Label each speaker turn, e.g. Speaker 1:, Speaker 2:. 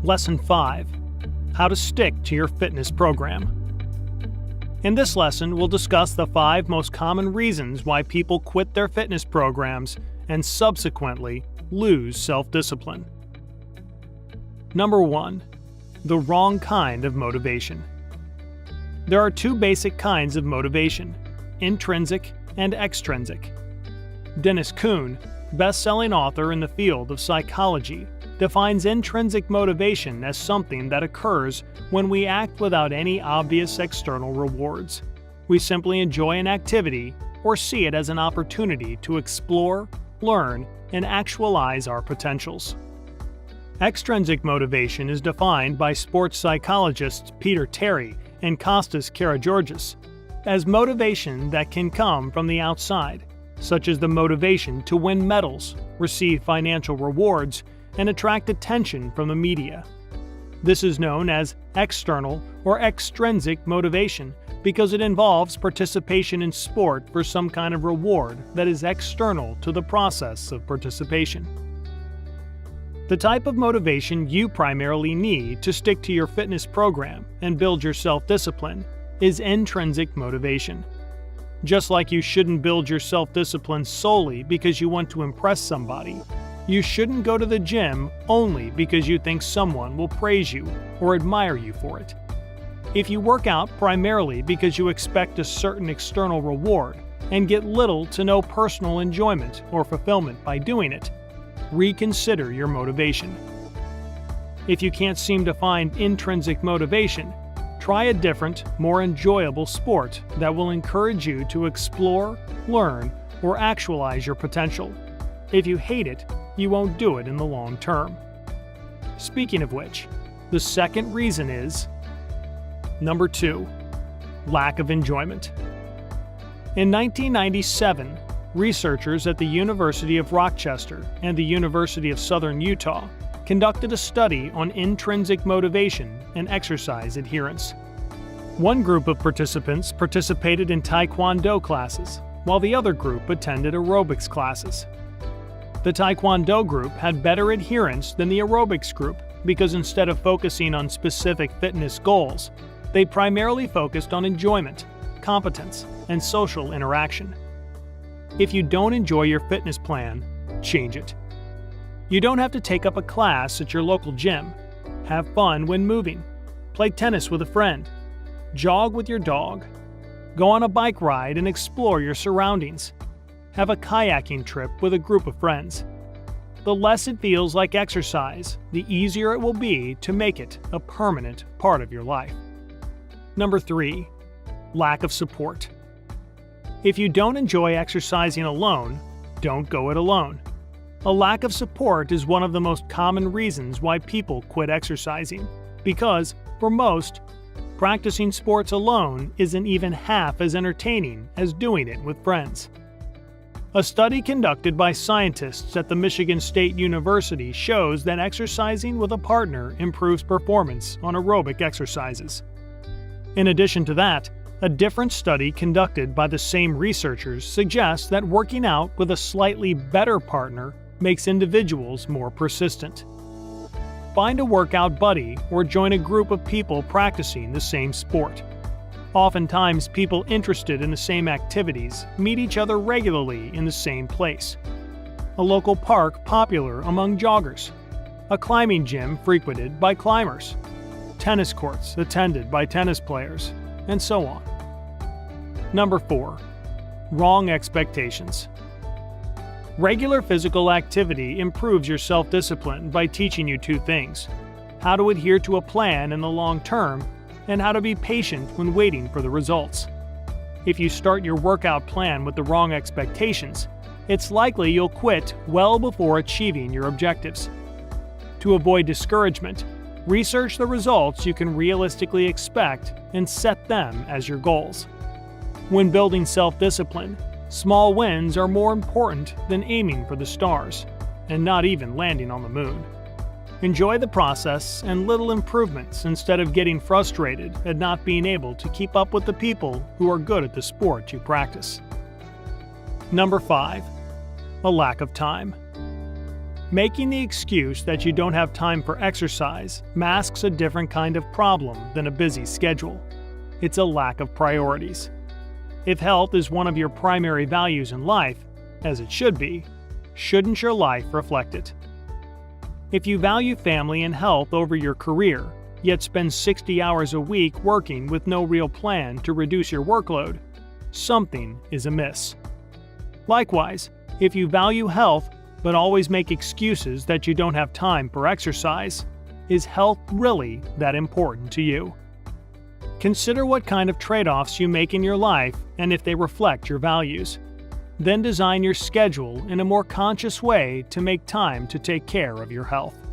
Speaker 1: Lesson 5: How to stick to your fitness program. In this lesson, we'll discuss the 5 most common reasons why people quit their fitness programs and subsequently lose self-discipline. Number 1. The wrong kind of motivation. There are 2 basic kinds of motivation: intrinsic and extrinsic. Dennis Kuhn, best-selling author in the field of psychology, defines intrinsic motivation as something that occurs when we act without any obvious external rewards. We simply enjoy an activity or see it as an opportunity to explore, learn, and actualize our potentials. Extrinsic motivation is defined by sports psychologists Peter Terry and Kostas Karageorgis as motivation that can come from the outside, such as the motivation to win medals, receive financial rewards, and attract attention from the media. This is known as external or extrinsic motivation because it involves participation in sport for some kind of reward that is external to the process of participation. The type of motivation you primarily need to stick to your fitness program and build your self-discipline is intrinsic motivation. Just like you shouldn't build your self-discipline solely because you want to impress somebody, you shouldn't go to the gym only because you think someone will praise you or admire you for it. If you work out primarily because you expect a certain external reward and get little to no personal enjoyment or fulfillment by doing it, reconsider your motivation. If you can't seem to find intrinsic motivation, try a different, more enjoyable sport that will encourage you to explore, learn, or actualize your potential. If you hate it, you won't do it in the long term. Speaking of which, the second reason is Number 2. Lack of enjoyment. In 1997, researchers at the University of Rochester and the University of Southern Utah conducted a study on intrinsic motivation and exercise adherence. One group of participants participated in Taekwondo classes, while the other group attended aerobics classes. The Taekwondo group had better adherence than the aerobics group because instead of focusing on specific fitness goals, they primarily focused on enjoyment, competence, and social interaction. If you don't enjoy your fitness plan, change it. You don't have to take up a class at your local gym. Have fun when moving. Play tennis with a friend. Jog with your dog. Go on a bike ride and explore your surroundings. Have a kayaking trip with a group of friends. The less it feels like exercise, the easier it will be to make it a permanent part of your life. Number 3. Lack of support. If you don't enjoy exercising alone, don't go it alone. A lack of support is one of the most common reasons why people quit exercising, because, for most, practicing sports alone isn't even half as entertaining as doing it with friends. A study conducted by scientists at the Michigan State University shows that exercising with a partner improves performance on aerobic exercises. In addition to that, a different study conducted by the same researchers suggests that working out with a slightly better partner makes individuals more persistent. Find a workout buddy or join a group of people practicing the same sport. Oftentimes, people interested in the same activities meet each other regularly in the same place. A local park popular among joggers. A climbing gym frequented by climbers. Tennis courts attended by tennis players, and so on. Number 4. Wrong expectations. Regular physical activity improves your self-discipline by teaching you 2 things: how to adhere to a plan in the long term, and how to be patient when waiting for the results. If you start your workout plan with the wrong expectations, it's likely you'll quit well before achieving your objectives. To avoid discouragement, research the results you can realistically expect and set them as your goals. When building self-discipline, small wins are more important than aiming for the stars, and not even landing on the moon. Enjoy the process and little improvements instead of getting frustrated at not being able to keep up with the people who are good at the sport you practice. Number 5. A lack of time. Making the excuse that you don't have time for exercise masks a different kind of problem than a busy schedule. It's a lack of priorities. If health is one of your primary values in life, as it should be, shouldn't your life reflect it? If you value family and health over your career, yet spend 60 hours a week working with no real plan to reduce your workload, something is amiss. Likewise, if you value health but always make excuses that you don't have time for exercise, is health really that important to you? Consider what kind of trade-offs you make in your life and if they reflect your values. Then design your schedule in a more conscious way to make time to take care of your health.